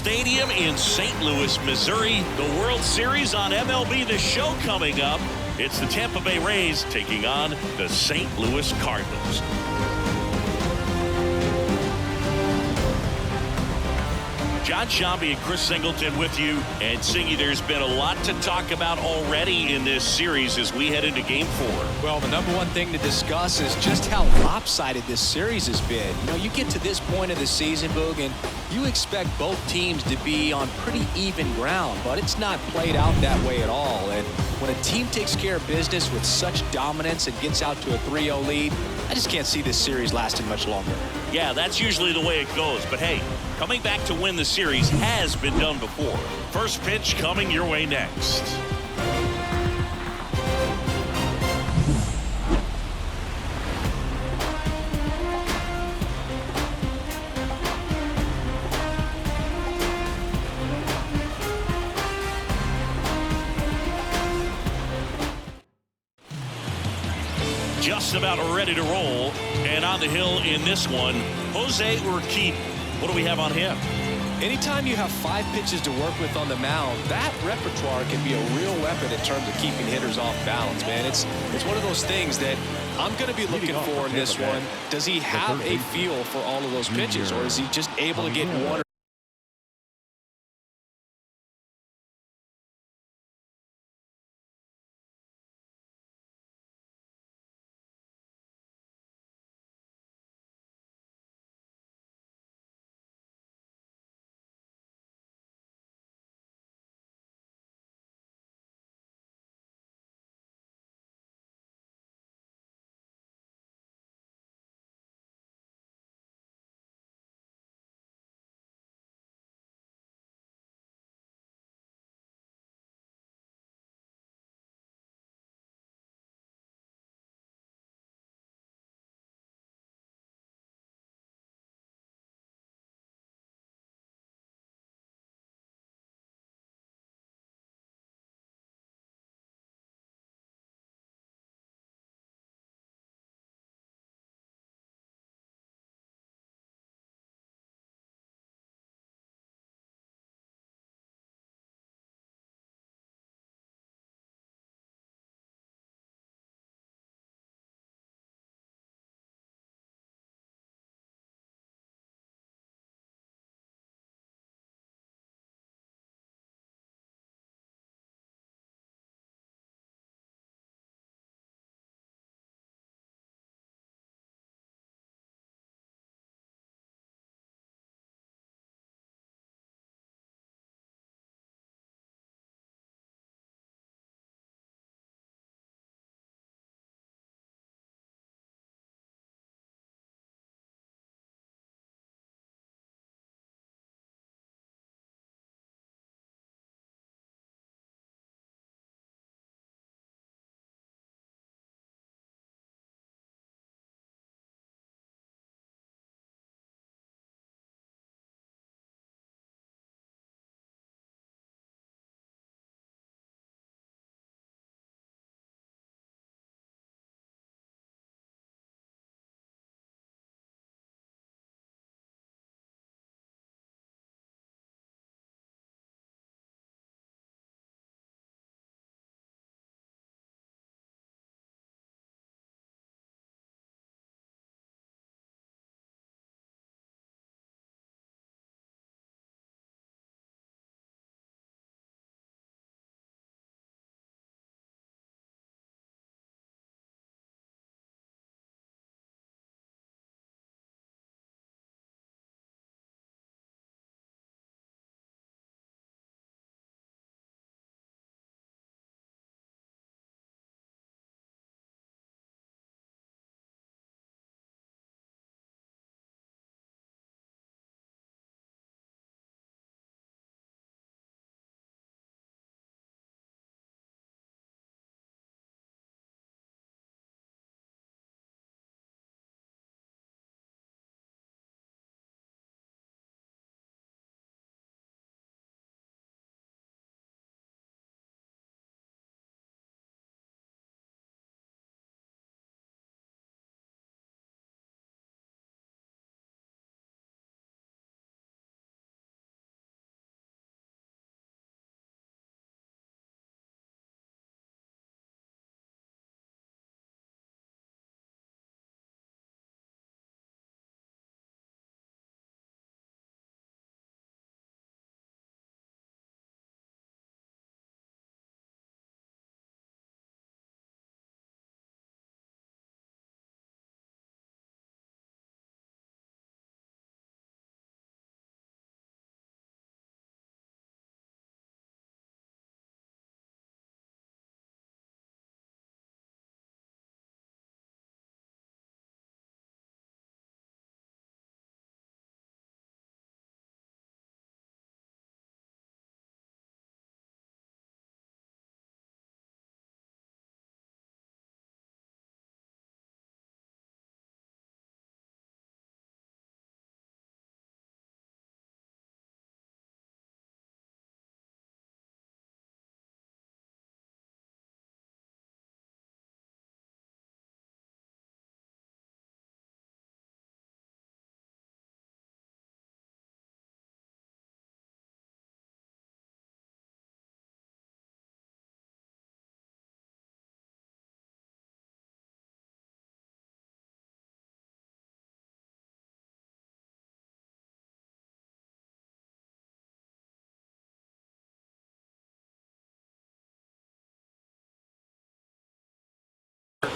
Stadium in St. Louis, Missouri. The World Series on MLB The Show coming up. It's the Tampa Bay Rays taking on the St. Louis Cardinals. John Shambi and Chris Singleton with you. And Singy, there's been a lot to talk about already in this series as we head into Game 4. Well, the number one thing to discuss is just how lopsided this series has been. You know, you get to this point of the season, Boog, and you expect both teams to be on pretty even ground, but it's not played out that way at all. And when a team takes care of business with such dominance and gets out to a 3-0 lead, I just can't see this series lasting much longer. Yeah, that's usually the way it goes. But hey, coming back to win the series has been done before. First pitch coming your way next. Just about ready to roll, and on the hill in this one, Jose Urquidy. What do we have on him? Anytime you have 5 pitches to work with on the mound, that repertoire can be a real weapon in terms of keeping hitters off balance, man. It's one of those things that I'm going to be looking for in this one. Does he have a feel for all of those pitches, or is he just able to get one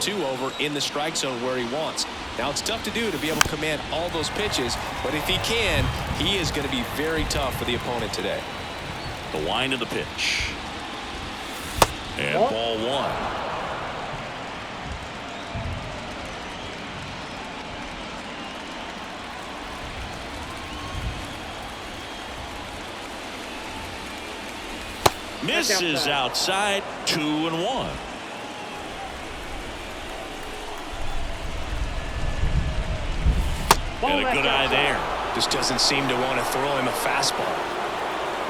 1-2 over in the strike zone where he wants. Now, it's tough to do to be able to command all those pitches, but if he can, he is going to be very tough for the opponent today. The wind of the pitch. And ball one. Misses outside, 2-1. And a good eye there. Just doesn't seem to want to throw him a fastball.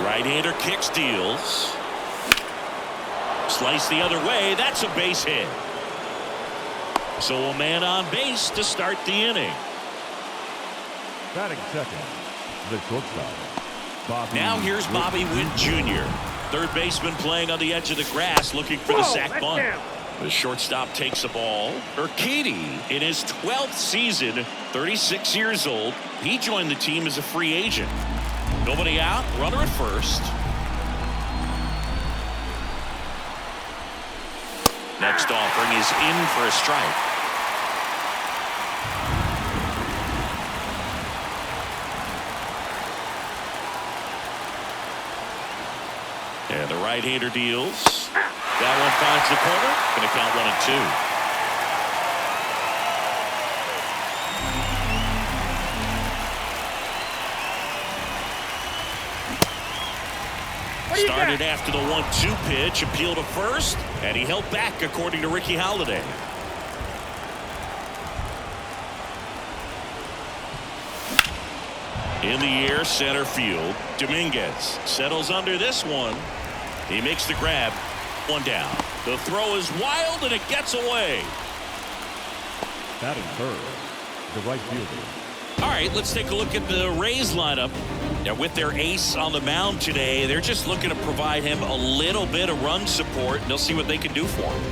Right-hander kicks, deals. Slice the other way. That's a base hit. So a man on base to start the inning. Batting second, the shortstop, Bobby. Now here's Bobby Witt Jr., third baseman playing on the edge of the grass looking for the sac bunt. The shortstop takes the ball. Urquidy in his 12th season, 36 years old. He joined the team as a free agent. Nobody out, runner at first. Next offering is in for a strike. And the right-hander deals. That one finds the corner. Going to count 1-2. Started after the 1-2 pitch, appealed to first, and he held back according to Ricky Halladay. In the air, center field. Dominguez settles under this one. He makes the grab. One down. The throw is wild and it gets away. Batting third, the right fielder. All right, let's take a look at the Rays lineup. Now, with their ace on the mound today, they're just looking to provide him a little bit of run support, and they'll see what they can do for him.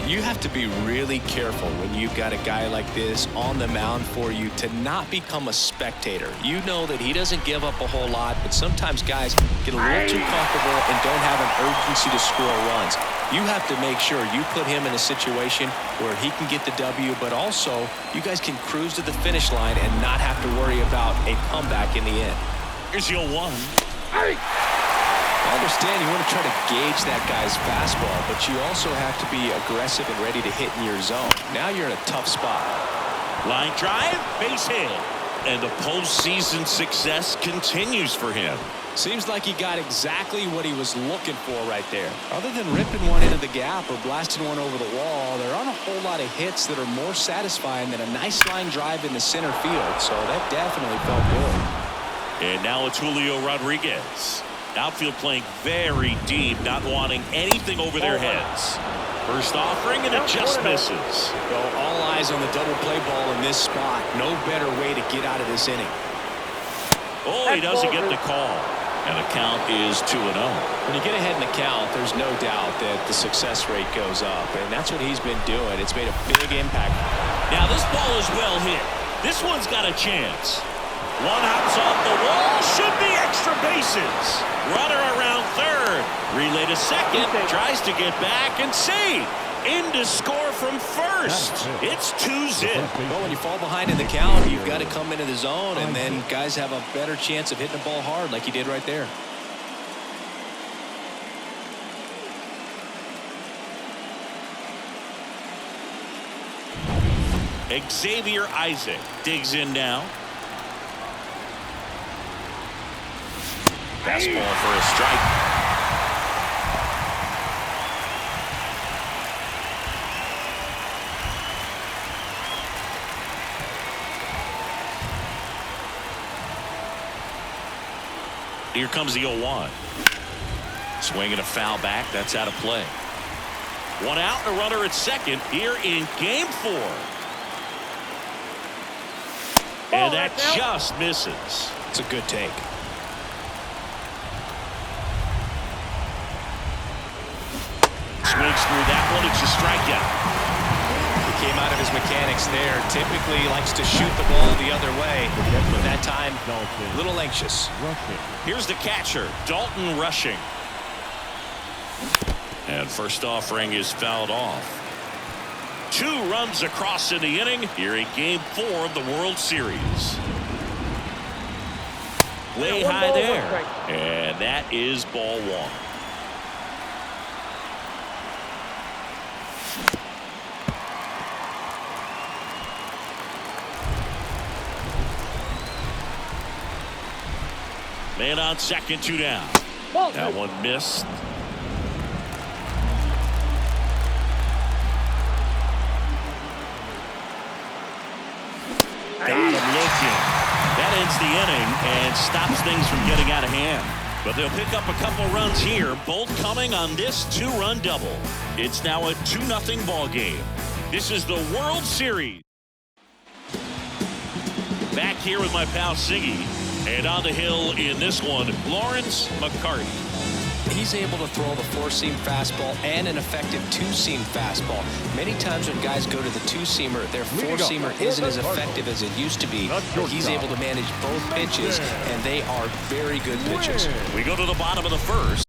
You have to be really careful when you've got a guy like this on the mound for you to not become a spectator. You know that he doesn't give up a whole lot, but sometimes guys get a little too comfortable and don't have an urgency to score runs. You have to make sure you put him in a situation where he can get the W, but also you guys can cruise to the finish line and not have to worry about a comeback in the end. Here's your 1. I understand you want to try to gauge that guy's fastball, but you also have to be aggressive and ready to hit in your zone. Now you're in a tough spot. Line drive, base hit. And the postseason success continues for him. Seems like he got exactly what he was looking for right there. Other than ripping one into the gap or blasting one over the wall, there aren't a whole lot of hits that are more satisfying than a nice line drive in the center field, so that definitely felt good. And now it's Julio Rodriguez. Outfield playing very deep, not wanting anything over their heads. First offering, and it just misses. So all eyes on the double play ball in this spot. No better way to get out of this inning. Oh, he doesn't get the call. And the count is 2-0. When you get ahead in the count, there's no doubt that the success rate goes up, and that's what he's been doing. It's made a big impact. Now this ball is well hit. This one's got a chance. One hops off the wall. Should be extra bases. Runner around third. Relay to second. Tries to get back and see. In to score from first. It's 2-0. Well, when you fall behind in the count, you've got to come into the zone, and then guys have a better chance of hitting the ball hard like he did right there. Xavier Isaac digs in now. Fastball for a strike. Here comes the 0-1. Swinging a foul back. That's out of play. One out, a runner at second here in game 4. And that just misses. It's a good take. Swings through that one. It's a strikeout. He came out of his mechanics there. Typically likes to shoot the ball the other way, but that time a little anxious. Here's the catcher, Dalton Rushing. And first offering is fouled off. 2 runs across in the inning here in Game 4 of the World Series. Way high there. And that is ball 1. Man on second, 2 down. That one missed. Got him looking. That ends the inning and stops things from getting out of hand. But they'll pick up a couple runs here, both coming on this 2-run double. It's now a 2-0 ball game. This is the World Series. Back here with my pal Siggy. And on the hill in this one, Lawrence McCarty. He's able to throw the 4-seam fastball and an effective 2-seam fastball. Many times when guys go to the 2-seamer, their 4-seamer isn't as effective as it used to be. But he's able to manage both pitches, and they are very good pitches. We go to the bottom of the first.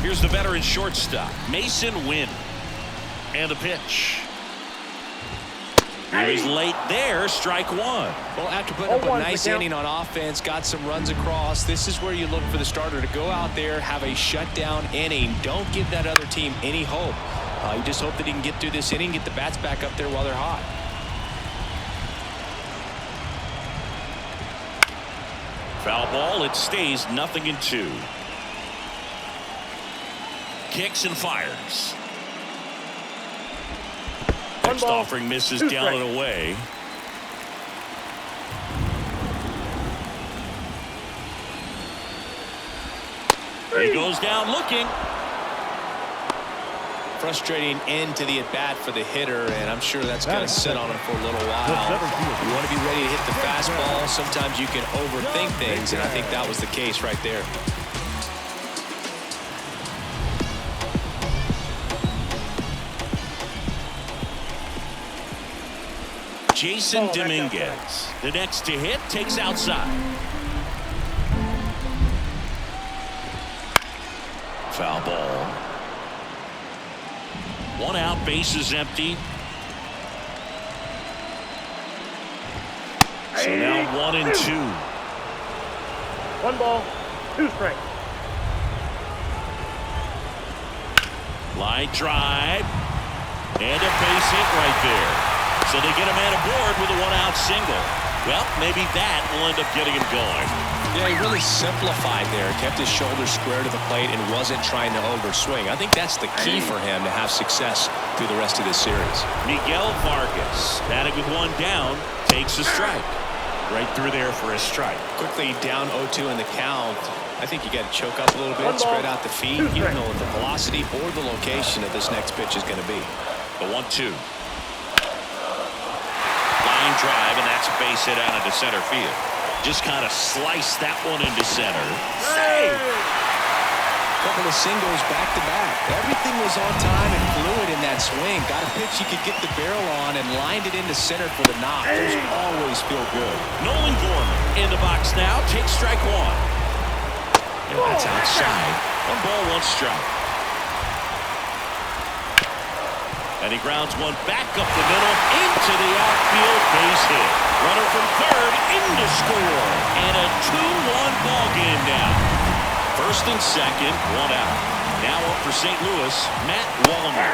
Here's the veteran shortstop, Mason Wynn. And the pitch. He's late there, strike 1. Well, after putting up a nice inning on offense, got some runs across, this is where you look for the starter to go out there, have a shutdown inning. Don't give that other team any hope. You just hope that he can get through this inning, get the bats back up there while they're hot. Foul ball, it stays 0-2. Kicks and fires. Next offering misses down and away. He goes down looking. Frustrating end to the at-bat for the hitter, and I'm sure that's going to sit on him for a little while. You want to be ready to hit the fastball. Sometimes you can overthink things, and I think that was the case right there. Jason Dominguez, the next to hit, takes outside. Foul ball. 1 out, bases empty. So now 1-2. 1 ball, 2 strikes. Line drive. And a base hit right there. So they get a man aboard with a 1-out single. Well, maybe that will end up getting him going. Yeah, he really simplified there. Kept his shoulders square to the plate and wasn't trying to overswing. I think that's the key for him to have success through the rest of this series. Miguel Vargas, batting with 1 down, takes a strike. Right through there for a strike. Quickly down 0-2 in the count. I think you got to choke up a little bit, spread out the feet. You don't know what the velocity or the location of this next pitch is going to be. The 1-2. Line drive, and that's a base hit out into center field. Just kind of sliced that one into center. Save! Couple of singles back-to-back. Everything was on time and fluid in that swing. Got a pitch you could get the barrel on and lined it into center for the knock. Those always feel good. Nolan Gorman in the box now. Takes strike 1. And that's outside. 1 ball, 1 strike. And he grounds one back up the middle into the outfield, base hit. Runner from third into score. And a 2-1 ball game now. First and second, 1 out. Now up for St. Louis, Matt Wallner.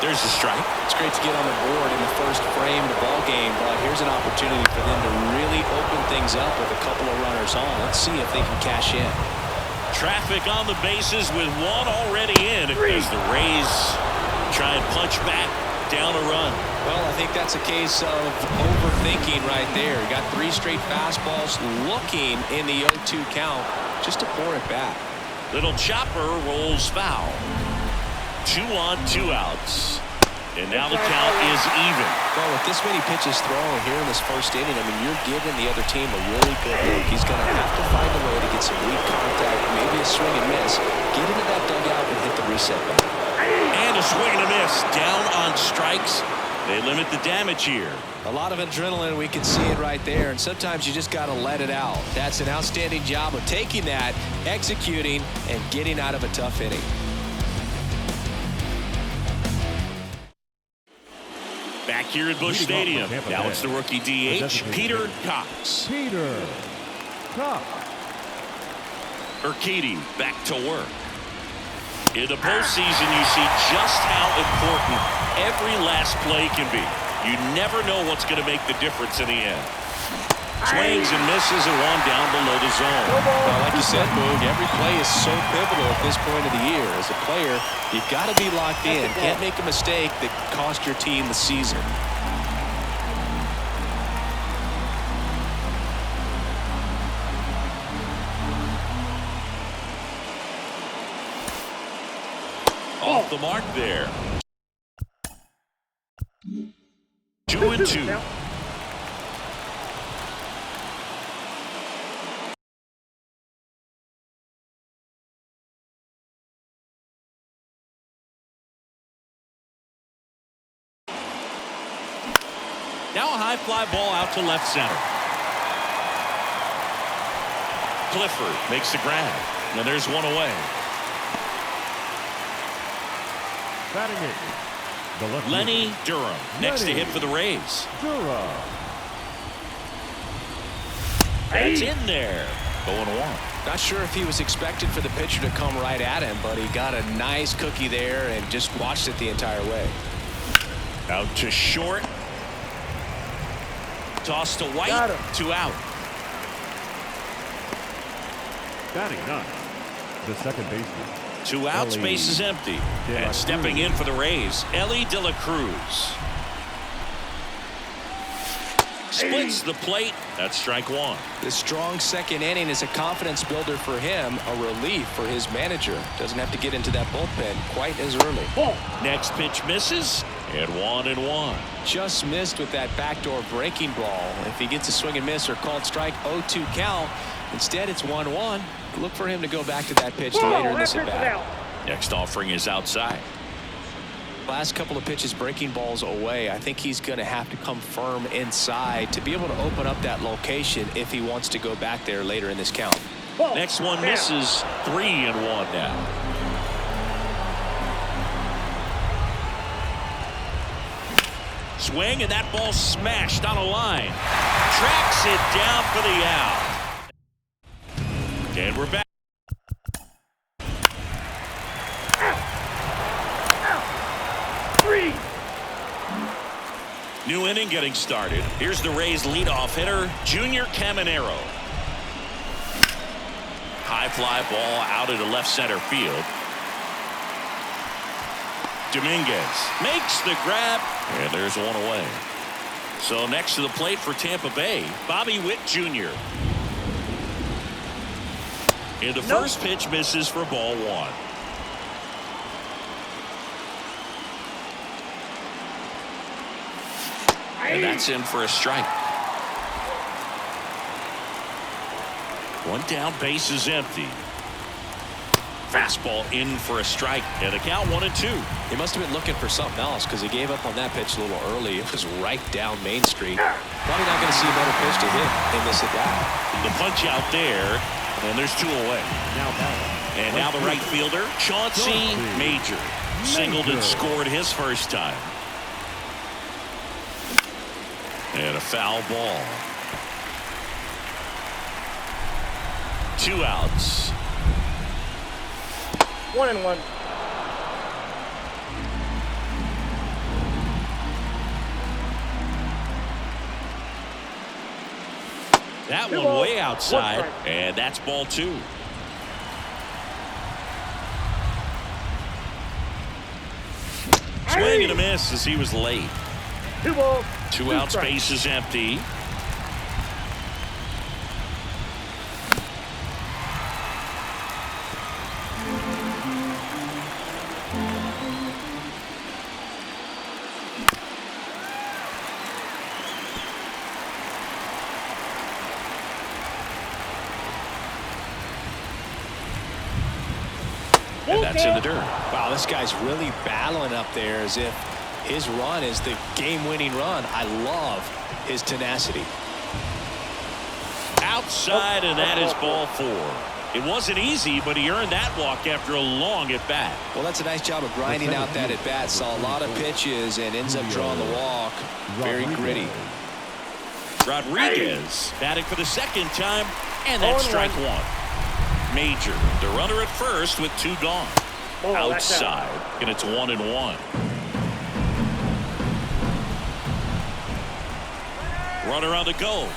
There's the strike. It's great to get on the board in the first frame of the ball game, but here's an opportunity for them to really open things up with a couple of runners on. Let's see if they can cash in. Traffic on the bases with 1 already in as the Rays try and punch back down a run. Well, I think that's a case of overthinking right there. Got 3 straight fastballs looking in the 0-2 count just to pour it back. Little chopper rolls foul. 2 on, 2 outs. And now the count is even. Well, with this many pitches thrown here in this first inning, I mean, you're giving the other team a really good look. He's going to have to find a way to get some weak contact, maybe a swing and miss, get into that dugout and hit the reset button. And a swing and a miss. Down on strikes. They limit the damage here. A lot of adrenaline, we can see it right there, and sometimes you just got to let it out. That's an outstanding job of taking that, executing, and getting out of a tough inning. Back here at Busch Stadium. Now it's the rookie DH, Peter Cox. Peter Cox. Urquidy back to work. In the postseason, you see just how important every last play can be. You never know what's going to make the difference in the end. Swings and misses and one down below the zone. Well, like you said, Boog, every play is so pivotal at this point of the year. As a player, you've got to be locked in. Can't make a mistake that cost your team the season. Off the mark there. 2-2. Now a high fly ball out to left center. Clifford makes the grab. And there's one away. Batting it, the left Lenny fielder. Durham next to hit for the Rays. Durham. That's in there. 0-1. Not sure if he was expected for the pitcher to come right at him, but he got a nice cookie there and just watched it the entire way. Out to short. Toss to White. 2 out. Batting ninth, the second baseman. 2 outs, Ellie base is empty. De La And stepping Cruz. in for the Rays, Ellie De La Cruz. Splits the plate. That's strike one. The strong second inning is a confidence builder for him, a relief for his manager. Doesn't have to get into that bullpen quite as early. Next pitch misses, and 1-1. Just missed with that backdoor breaking ball. If he gets a swing and miss or called strike, 0-2 count. Instead, it's 1-1. Look for him to go back to that pitch later in this at-bat. Next offering is outside. Last couple of pitches breaking balls away. I think he's going to have to come firm inside to be able to open up that location if he wants to go back there later in this count. Next one misses. 3-1 now. Swing, and that ball smashed on a line. Tracks it down for the out. And we're back. New inning getting started. Here's the Rays leadoff hitter, Junior Caminero. High fly ball out into left center field. Dominguez makes the grab, and there's one away. So next to the plate for Tampa Bay, Bobby Witt Jr. And the first pitch misses for ball one. And that's in for a strike. One down, base is empty. Fastball in for a strike, and the count 1-2. He must have been looking for something else because he gave up on that pitch a little early. It was right down Main Street. Probably not going to see a better pitch to hit in this at-bat. The punch out there, and there's 2 away. And now the right fielder, Chauncey Major. Singled and scored his first time. And a foul ball. 2 outs. 1-1. That one way outside, and that's ball 2. Swing and a miss as he was late. 2 balls. 2 outs, base is empty. And that's in the dirt. Wow, this guy's really battling up there as if his run is the game-winning run. I love his tenacity. Outside, and that is ball 4. It wasn't easy, but he earned that walk after a long at-bat. Well, that's a nice job of grinding out that at-bat. Saw a lot of pitches and ends up drawing the walk. Very gritty. Rodriguez batting for the second time, and that's strike one. Major, the runner at first with two gone. Outside, and it's 1-1. Runner on the go.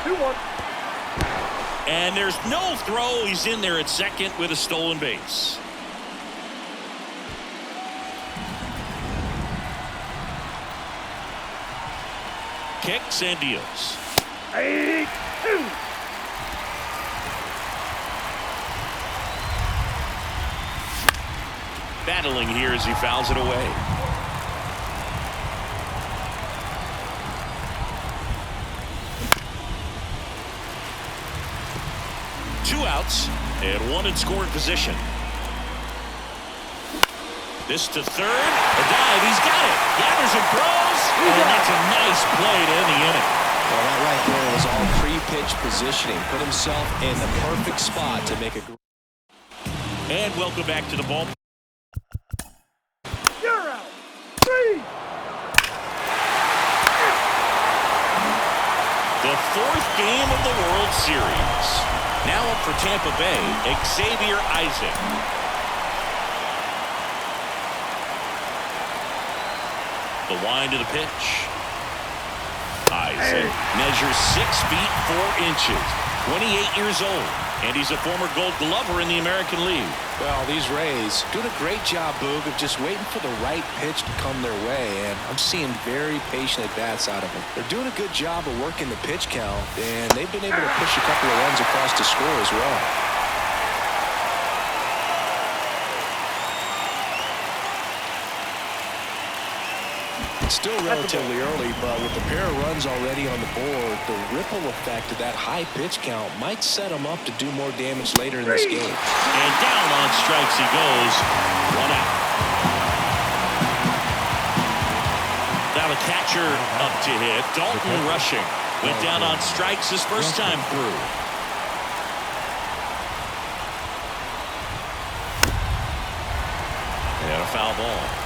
2-1. And there's no throw. He's in there at second with a stolen base. Kicks and deals. 8-2. Battling here as he fouls it away. Two outs and one in scoring position. This to third. A dive. He's got it. Gathers and throws. And that's a nice play to end the inning. Well, that right there was all pre-pitch positioning. Put himself in the perfect spot to make a. And welcome back to the ball. You're out. 3. The fourth game of the World Series. Now up for Tampa Bay, Xavier Isaac. The wind of the pitch. Isaac measures 6 feet 4 inches, 28 years old, and he's a former Gold Glover in the American League. Well, these Rays doing a great job, Boog, of just waiting for the right pitch to come their way, and I'm seeing very patient at-bats out of them. They're doing a good job of working the pitch count, and they've been able to push a couple of runs across the score as well. It's still relatively early, but with the pair of runs already on the board, the ripple effect of that high pitch count might set them up to do more damage later in this game. And down on strikes he goes. 1 out. Now the catcher up to hit. Dalton rushing. Went down on strikes his first time through. And a foul ball.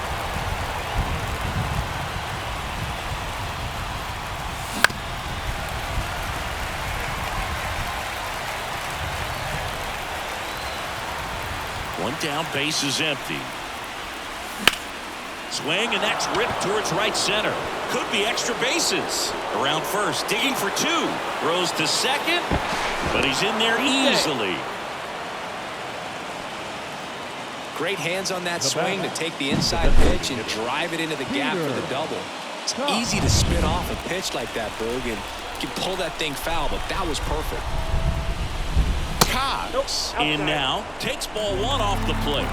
One down, base is empty. Swing, and that's ripped towards right center. Could be extra bases. Around first, digging for 2. Throws to second, but he's in there easily. Great hands on that swing to take the inside pitch and drive it into the gap for the double. It's easy to spin off a pitch like that, Boog, and you can pull that thing foul, but that was perfect. Cox in now, takes ball 1 off the plate.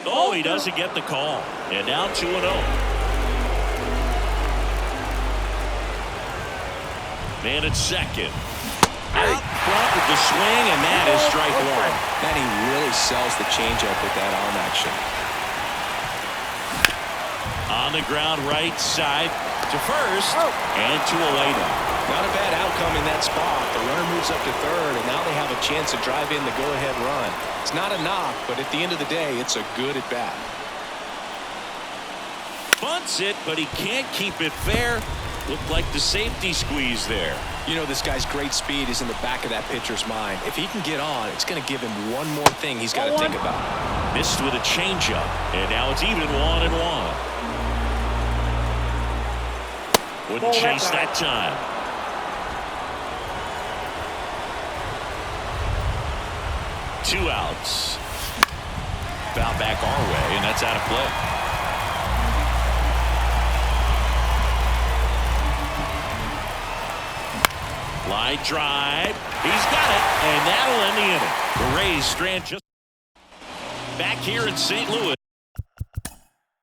Oh, he doesn't get the call. And now 2-0. Man at second. Out front with the swing, and that is strike 1. Man, he really sells the changeup with that arm action. On the ground, right side to first, and to away now. Not a bad outcome in that spot. The runner moves up to third, and now they have a chance to drive in the go-ahead run. It's not a knock, but at the end of the day, it's a good at-bat. Bunts it, but he can't keep it fair. Looked like the safety squeeze there. You know, this guy's great speed is in the back of that pitcher's mind. If he can get on, it's going to give him one more thing he's got to think about. Missed with a changeup, and now it's even 1-1. Wouldn't chase that time. Two outs. Foul back our way, and that's out of play. Line drive. He's got it, and that'll end the inning. The Rays strand just back here in St. Louis.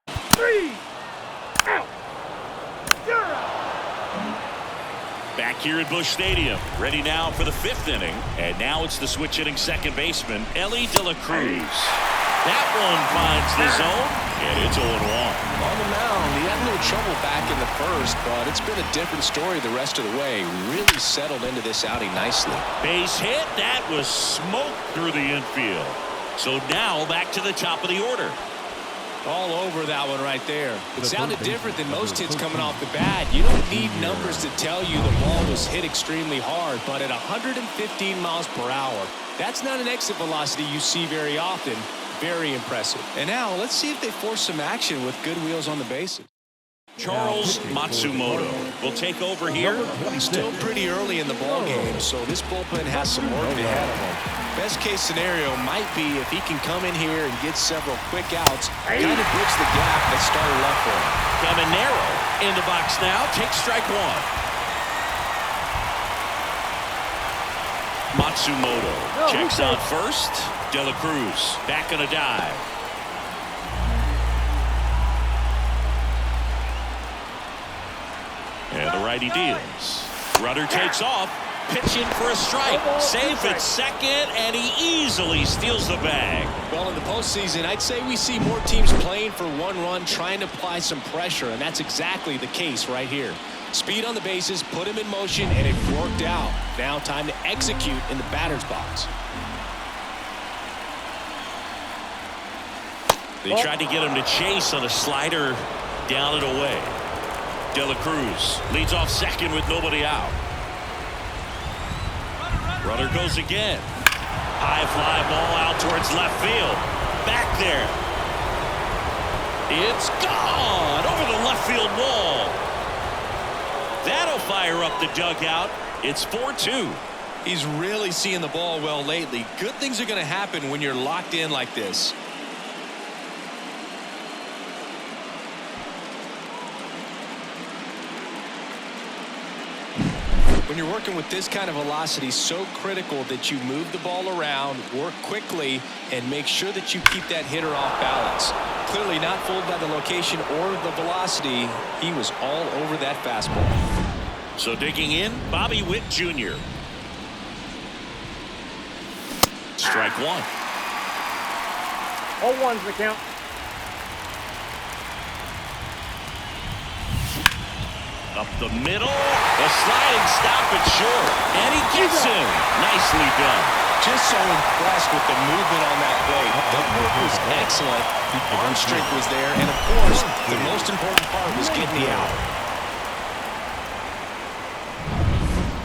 3 out. You're out. Back here at Busch Stadium, ready now for the 5th inning. And now it's the switch hitting second baseman, Ellie De La Cruz. That one finds the zone, and it's 0-1. On the mound, he had a little trouble back in the first, but it's been a different story the rest of the way. Really settled into this outing nicely. Base hit. That was smoked through the infield. So now back to the top of the order. All over that one right there. It sounded different than most hits coming off the bat. You don't need numbers to tell you the ball was hit extremely hard, but at 115 miles per hour, that's not an exit velocity you see very often. Very impressive. And now let's see if they force some action with good wheels on the bases. Charles Matsumoto will take over here. Still pretty early in the ball game, so this bullpen has some work ahead of him. Best case scenario might be if he can come in here and get several quick outs, kind of bridge the gap that started left for him. Caminero in the box now. Takes strike one. Matsumoto checks out first. De La Cruz back on a dive. And the righty deals. Rudder takes off. Pitching for a strike. Safe at second, and he easily steals the bag. Well, in the postseason, I'd say we see more teams playing for one run, trying to apply some pressure, and that's exactly the case right here. Speed on the bases, put him in motion, and it worked out. Now time to execute in the batter's box. They tried to get him to chase on a slider down and away. De La Cruz leads off second with nobody out. Runner goes again. High fly ball out towards left field. Back there. It's gone over the left field wall. That'll fire up the dugout. It's 4-2. He's really seeing the ball well lately. Good things are going to happen when you're locked in like this. When you're working with this kind of velocity, so critical that you move the ball around, work quickly, and make sure that you keep that hitter off balance. Clearly not fooled by the location or the velocity. He was all over that fastball. So digging in, Bobby Witt Jr. Strike one. All ones the count. Up the middle, a sliding stop at short, and he gets him. Nicely done. Just so impressed with the movement on that plate. The work was excellent. The arm strength was there, and of course, the most important part was getting the out.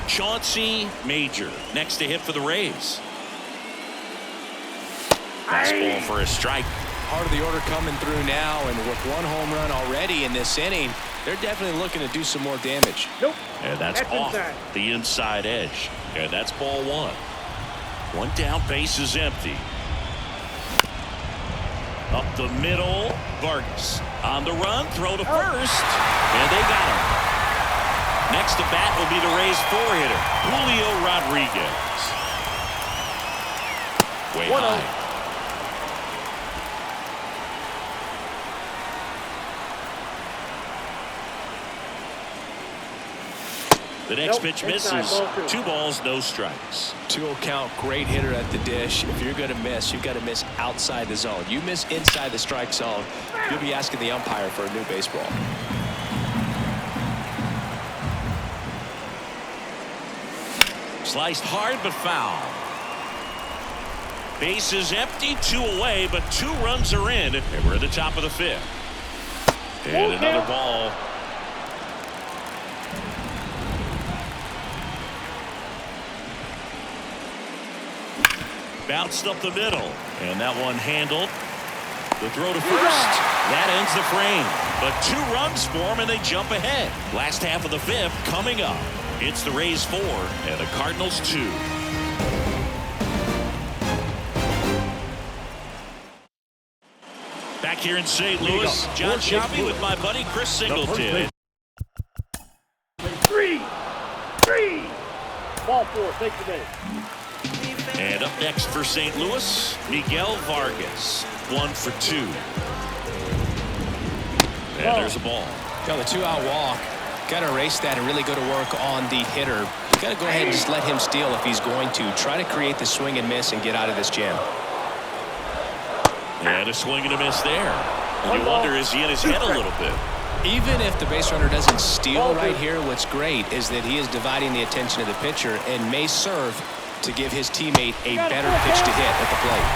Chauncey Major next to hit for the Rays. Fastball for a strike. Part of the order coming through now, and with one home run already in this inning, they're definitely looking to do some more damage. Nope. And that's off inside. The inside edge. And that's ball one. One down, base is empty. Up the middle, Vargas on the run, throw to first, and they got him. Next to bat will be the Rays four-hitter, Julio Rodriguez. Way high. The next pitch misses. 2 balls, no strikes. 2-0 count, great hitter at the dish. If you're going to miss, you've got to miss outside the zone. You miss inside the strike zone, you'll be asking the umpire for a new baseball. Sliced hard but foul. Base is empty, 2 away, but 2 runs are in, and we're at the top of the 5th. And another ball. Bounced up the middle, and that one handled. The throw to first. That ends the frame. But 2 runs for them, and they jump ahead. Last half of the 5th coming up. It's the Rays 4 and the Cardinals 2. Back here in St. Louis, John Shoppy with my buddy Chris Singleton. 3. Ball 4, take the day. And up next for St. Louis, Miguel Vargas, 1 for 2. And there's a ball. Got a 2-out walk. Got to erase that and really go to work on the hitter. Got to go ahead and just let him steal if he's going to. Try to create the swing and miss and get out of this jam. And a swing and a miss there. And you wonder, is he in his head a little bit? Even if the base runner doesn't steal right here, what's great is that he is dividing the attention of the pitcher and may serve to give his teammate a better pitch to hit at the plate.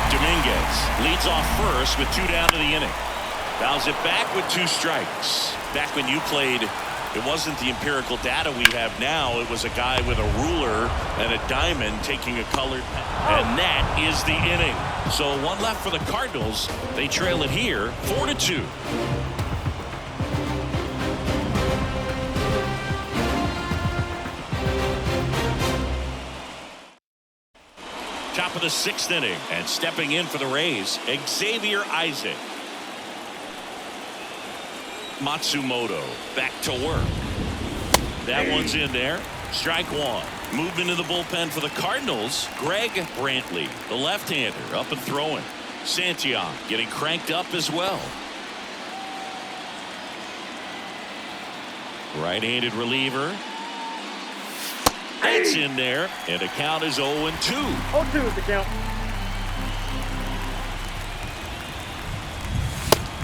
Dominguez leads off first with 2 down to the inning. Fouls it back with 2 strikes. Back when you played, it wasn't the empirical data we have now. It was a guy with a ruler and a diamond taking a colored pen. And that is the inning. So 1 left for the Cardinals. They trail it here 4-2. Top of the 6th inning, and stepping in for the Rays, Xavier Isaac. Matsumoto back to work. That one's in there. Strike 1. Moved into the bullpen for the Cardinals, Greg Brantley, the left-hander, up and throwing. Santiago getting cranked up as well. Right-handed reliever. That's in there, and the count is 0-2. 0-2 is the count.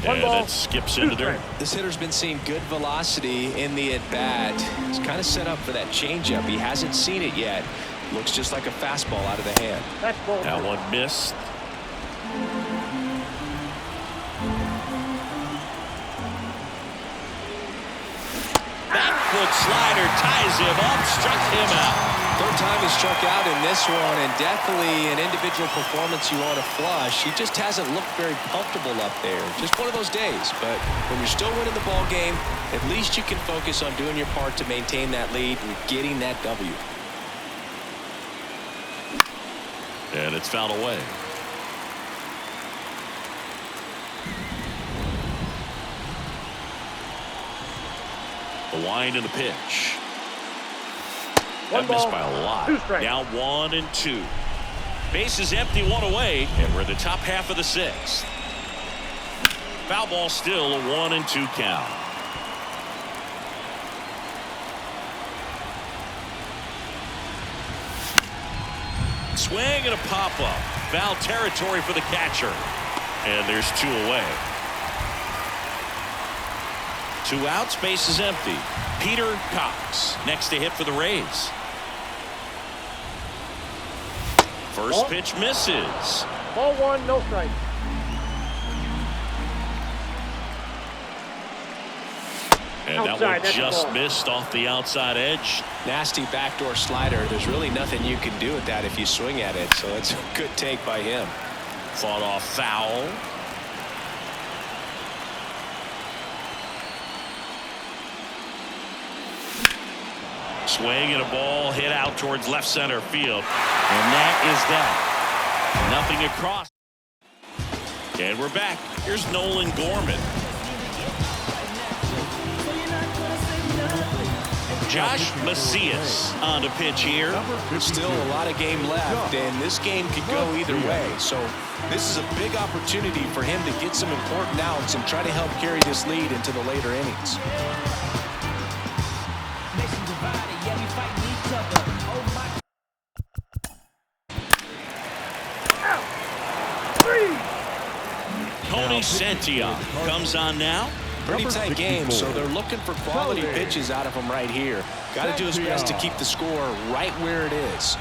And it skips into there. This hitter's been seeing good velocity in the at-bat. He's kind of set up for that changeup. He hasn't seen it yet. Looks just like a fastball out of the hand. That one missed. Backfoot slider ties him up, struck him out. 3rd time he struck out in this one, and definitely an individual performance you want to flush. He just hasn't looked very comfortable up there. Just one of those days. But when you're still winning the ball game, at least you can focus on doing your part to maintain that lead and getting that W. And it's fouled away. The wind and the pitch. That missed by a lot. Now 1-2. Base is empty, 1 away, and we're in the top half of the 6th. Foul ball still, a 1-2 count. Swing and a pop-up. Foul territory for the catcher. And there's 2 away. 2 outs, base is empty. Peter Cox next to hit for the Rays. First pitch misses. Ball 1, no strike. And that one just missed off the outside edge. Nasty backdoor slider. There's really nothing you can do with that if you swing at it. So it's a good take by him. Fought off foul. Swing and a ball hit out towards left center field. And that is that. Nothing across. And we're back. Here's Nolan Gorman. Josh Macias on the pitch here. Still a lot of game left, and this game could go either way. So this is a big opportunity for him to get some important outs and try to help carry this lead into the later innings. Tony Santiago comes on now. Pretty tight game, so they're looking for quality pitches out of him right here. Got to do his best to keep the score right where it is.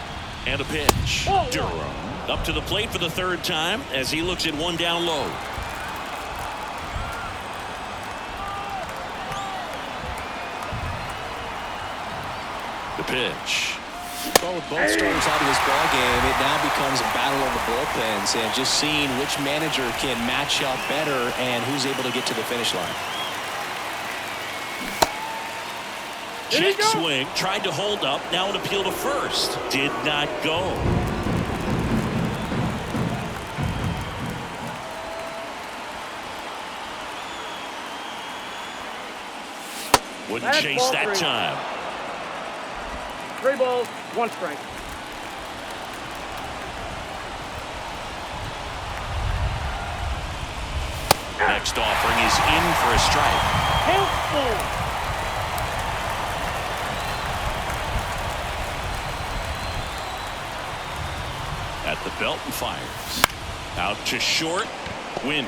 And a pitch. Durham up to the plate for the 3rd time as he looks at 1 down low. The pitch. Well, with both starters out of this ball game, it now becomes a battle of the bullpens and just seeing which manager can match up better and who's able to get to the finish line. Jet swing, tried to hold up, now an appeal to first. Did not go. Wouldn't chase that time. 3 balls, 1 strike. Next offering is in for a strike. Count 4. At the belt and fires. Out to short. Win.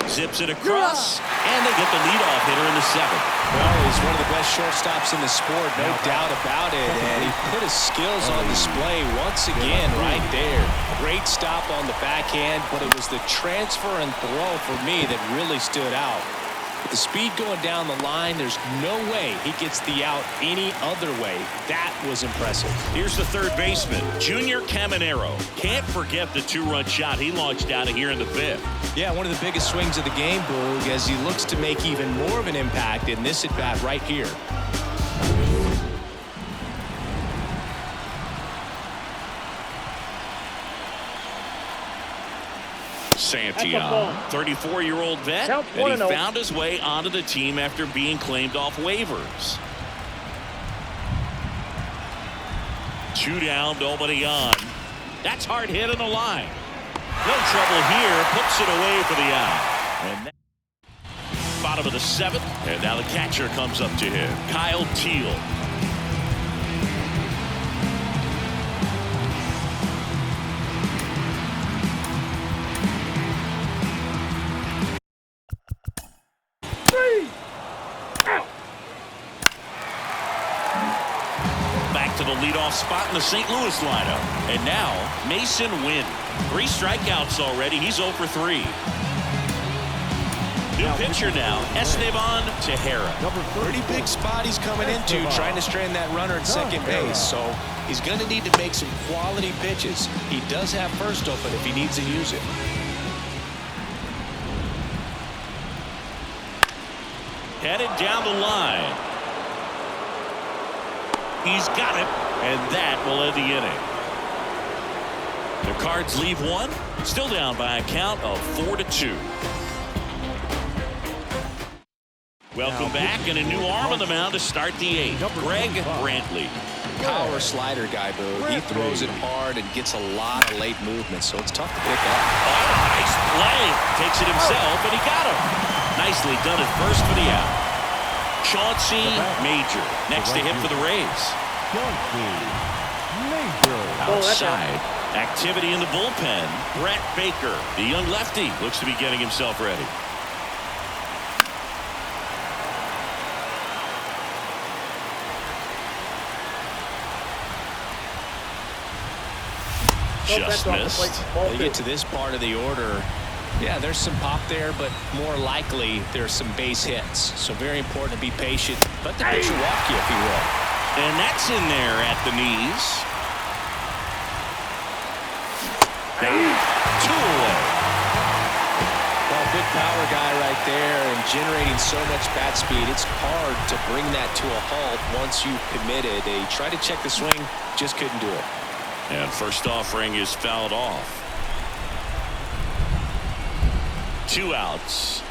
Zips it across, and they get the leadoff hitter in the 7th. Well, he's one of the best shortstops in the sport, no doubt about it. And he put his skills on display once again right there. Great stop on the backhand, but it was the transfer and throw for me that really stood out. With the speed going down the line, there's no way he gets the out any other way. That was impressive. Here's the third baseman, Junior Caminero. Can't forget the 2-run shot he launched out of here in the 5th. Yeah, one of the biggest swings of the game, Boog, as he looks to make even more of an impact in this at-bat right here. Santiago, 34-year-old vet, and he found his way onto the team after being claimed off waivers. 2 down, nobody on. That's hard hit on the line. No trouble here, puts it away for the out. And bottom of the 7th, and now the catcher comes up to him, Kyle Teal. To the leadoff spot in the St. Louis lineup. And now Mason Wynn. 3 strikeouts already. He's 0 for 3. New pitcher now, Esteban Tejera. Pretty big spot he's coming into, trying to strand that runner at second base. So he's going to need to make some quality pitches. He does have first open if he needs to use it. Headed down the line. He's got it, and that will end the inning. The Cards leave one, still down by a count of 4-2. Welcome back, and a new arm on the mound to start the 8th. Greg Brantley. Power slider guy, Boo. He throws it hard and gets a lot of late movement, so it's tough to pick up. Oh, nice play. Takes it himself, and he got him. Nicely done at first for the out. Chauncey Major next to him for the Rays. Outside. Activity in the bullpen. Brett Baker, the young lefty, looks to be getting himself ready. Just missed. They get to this part of the order. Yeah, there's some pop there, but more likely there's some base hits. So very important to be patient. Let the pitcher walk you, if you will. And that's in there at the knees. 2 away. Well, big power guy right there and generating so much bat speed. It's hard to bring that to a halt once you've committed. They tried to check the swing, just couldn't do it. And first offering is fouled off. 2 outs.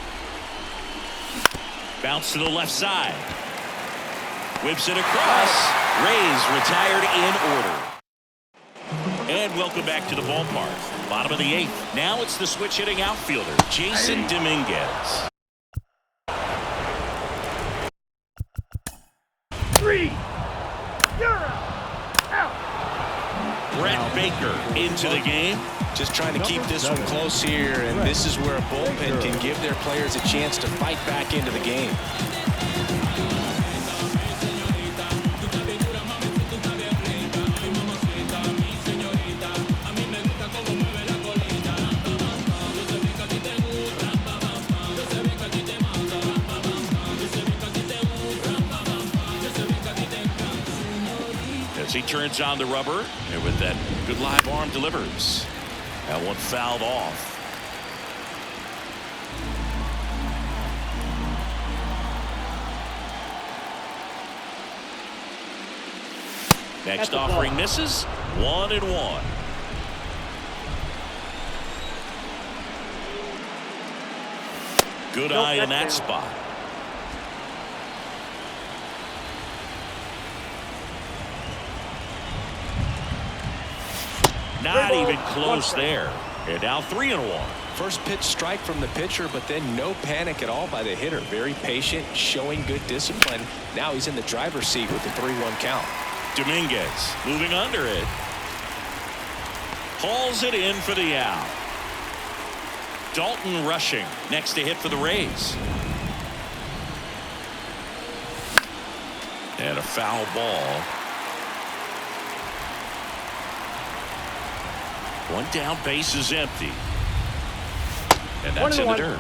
Bounce to the left side. Whips it across. Rays retired in order. And welcome back to the ballpark. Bottom of the 8th. Now it's the switch hitting outfielder, Jason Dominguez. 3. You're out. Brett Baker into the game. Just trying to keep this one close here, and this is where a bullpen can give their players a chance to fight back into the game. As he turns on the rubber, and with that good live arm delivers. That one fouled off. Next offering misses. 1-1. Good eye in that spot. Not even close there. And now 3-1. First pitch strike from the pitcher, but then no panic at all by the hitter. Very patient, showing good discipline. Now he's in the driver's seat with the 3-1 count. Dominguez moving under it. Pulls it in for the out. Dalton rushing next to hit for the Rays. And a foul ball. One down, base is empty. And that's in the dirt.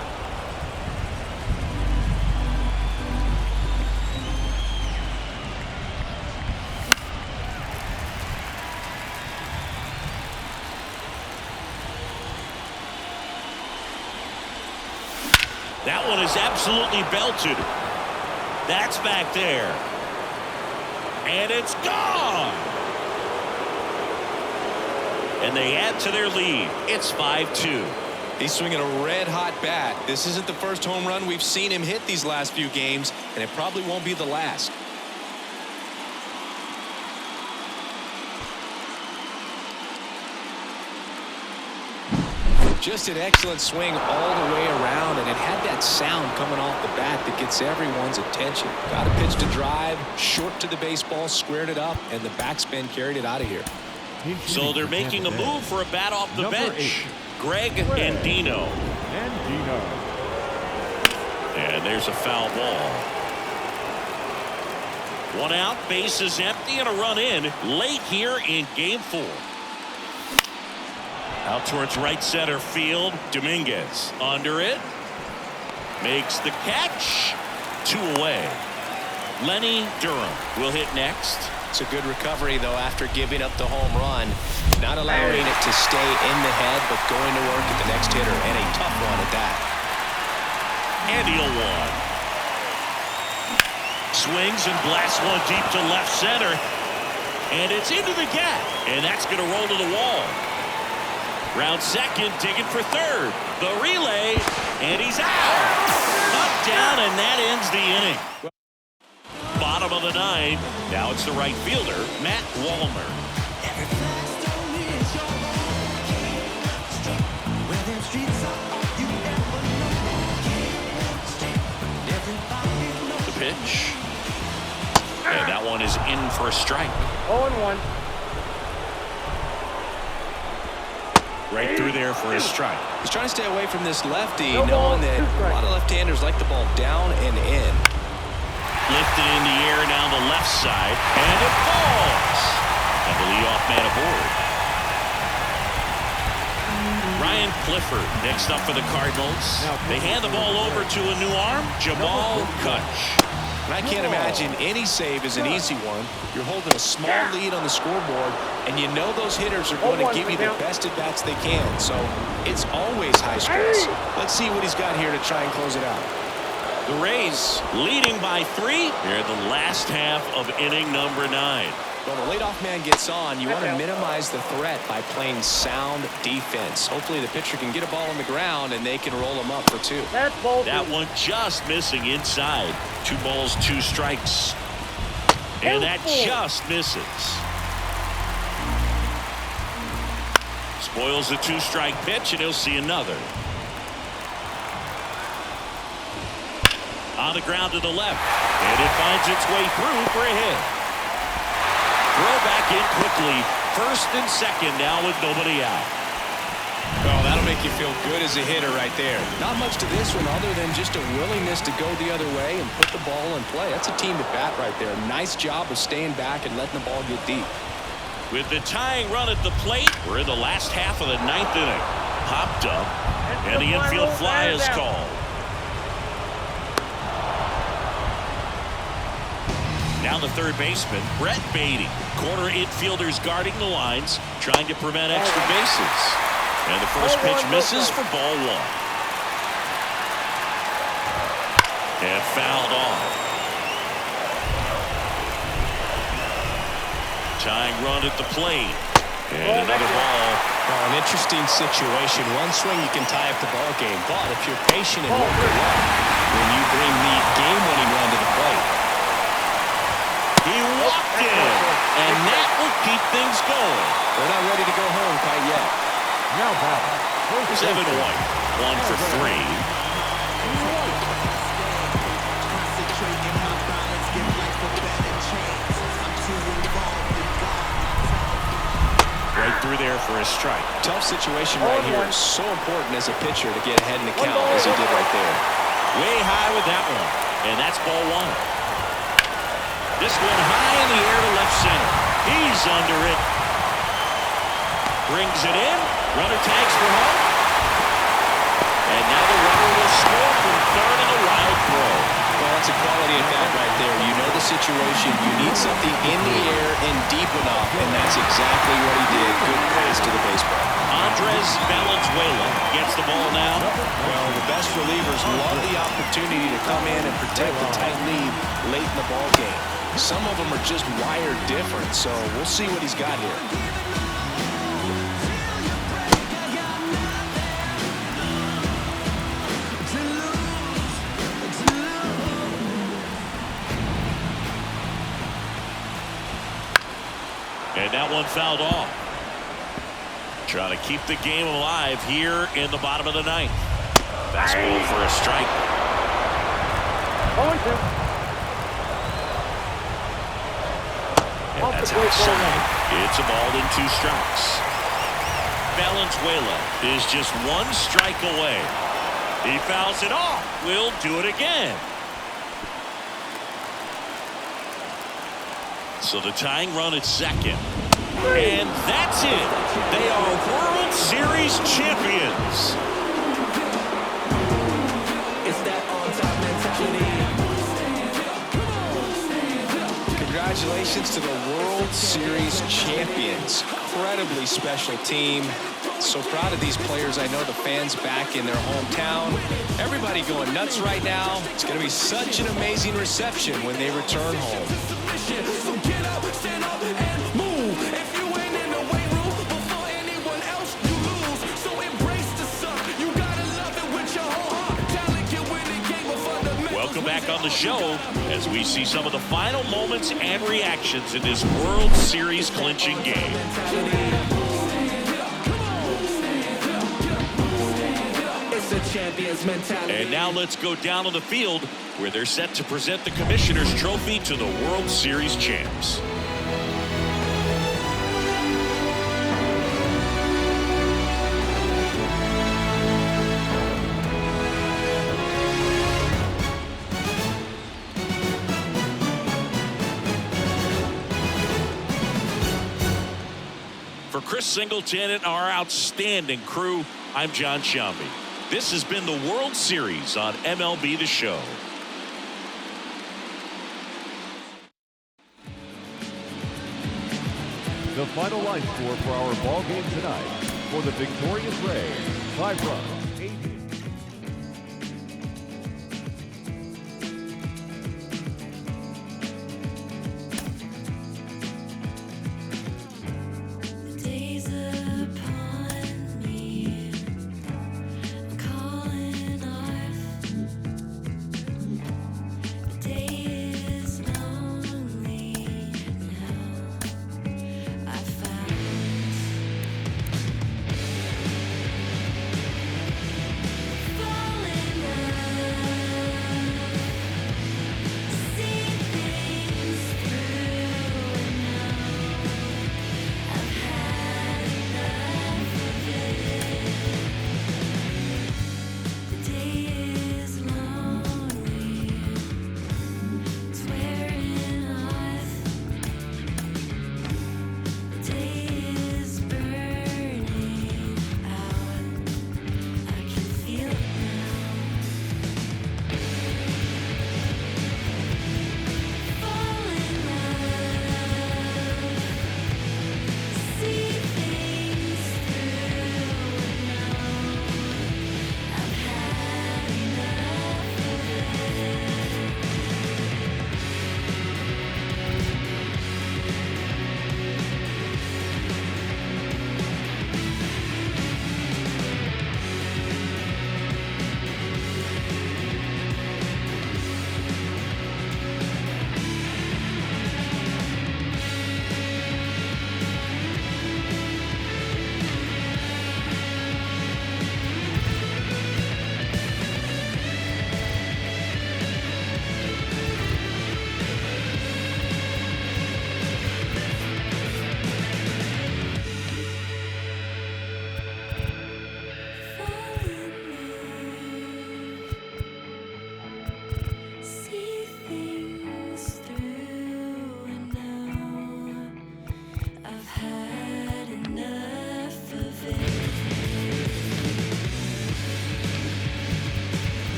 That one is absolutely belted. That's back there. And it's gone. And they add to their lead. It's 5-2. He's swinging a red-hot bat. This isn't the first home run we've seen him hit these last few games, and it probably won't be the last. Just an excellent swing all the way around, and it had that sound coming off the bat that gets everyone's attention. Got a pitch to drive, short to the baseball, squared it up, and the backspin carried it out of here. So they're making a move for a bat off the bench. Greg Andino. And there's a foul ball. One out, base is empty, and a run in late here in game 4. Out towards right center field. Dominguez under it. Makes the catch. 2 away. Lenny Durham will hit next. It's a good recovery, though, after giving up the home run. Not allowing it to stay in the head, but going to work at the next hitter, and a tough one at that. And he'll one. Swings and blasts one deep to left center. And it's into the gap. And that's going to roll to the wall. Round second, digging for third. The relay, and he's out. Up, down, and that ends the inning. Bottom of the 9th. Now it's the right fielder, Matt Wallner. The pitch. And that one is in for a strike. 0-1. Right through there for his strike. He's trying to stay away from this lefty, knowing that a lot of left-handers like the ball down and in. Lifted in the air down the left side, and it falls. And the leadoff man aboard. Ryan Clifford next up for the Cardinals. They hand the ball over to a new arm, Jamal Kutch. And I can't imagine any save is an easy one. You're holding a small lead on the scoreboard, and you know those hitters are going to give you the best at-bats they can. So it's always high stress. Let's see what he's got here to try and close it out. The Rays leading by 3 here in the last half of inning number 9. When the leadoff man gets on, you want to minimize the threat by playing sound defense. Hopefully the pitcher can get a ball on the ground and they can roll him up for 2. That one just missing inside. 2 balls, 2 strikes. And that just misses. Spoils the 2-strike pitch, and he'll see another. On the ground to the left, and it finds its way through for a hit. Throw back in quickly. First and second now with nobody out. Well, that'll make you feel good as a hitter right there. Not much to this one other than just a willingness to go the other way and put the ball in play. That's a team at bat right there. Nice job of staying back and letting the ball get deep. With the tying run at the plate, we're in the last half of the 9th inning. Popped up, and the infield fly is called. Now the third baseman, Brett Beatty. Corner infielders guarding the lines, trying to prevent extra bases. And the first pitch misses for ball 1. And fouled off. Tying run at the plate. And another ball. Well, an interesting situation. One swing you can tie up the ball game, but if you're patient and work it up, when you bring the game-winning run to the plate. He walked in, and that will keep things going. They're not ready to go home quite yet. Now batting. 7 White, 1 for 3. Right through there for a strike. Tough situation right here. So important as a pitcher to get ahead in the count as he did right there. Way high with that one. And that's ball one. This one high in the air to left center. He's under it. Brings it in. Runner tags for home. And now the runner will score from third on a wild throw. Well, that's a quality at bat right there. You know the situation. You need something in the air and deep enough, and that's exactly what he did. Good pass to the baseball. Andres Valenzuela gets the ball now. Well, the best relievers love the opportunity to come in and protect the tight lead late in the ball game. Some of them are just wired different, so we'll see what he's got here. And that one fouled off. Trying to keep the game alive here in the bottom of the ninth. Fastball for a strike. 0-2. And that's outside. It's a ball in 2 strikes. Valenzuela is just 1 strike away. He fouls it off. We'll do it again. So the tying run at second. And that's it. They are World Series champions. It's that on-top mentality. Congratulations to the World Series champions. Incredibly special team. So proud of these players. I know the fans back in their hometown. Everybody going nuts right now. It's going to be such an amazing reception when they return home. So get up, stand up, and move. If you ain't in the weight room before anyone else, you lose. So embrace the suck. You gotta love it with your whole heart. Talent can win the game before the mental. Welcome back on the show as we see some of the final moments and reactions in this World Series clinching game. It's a champion's mentality. And now let's go down on the field where they're set to present the Commissioner's Trophy to the World Series champs. For Chris Singleton and our outstanding crew, I'm John Shambi. This has been the World Series on MLB The Show. The final line score for our ball game tonight. For the victorious Rays, 5 runs.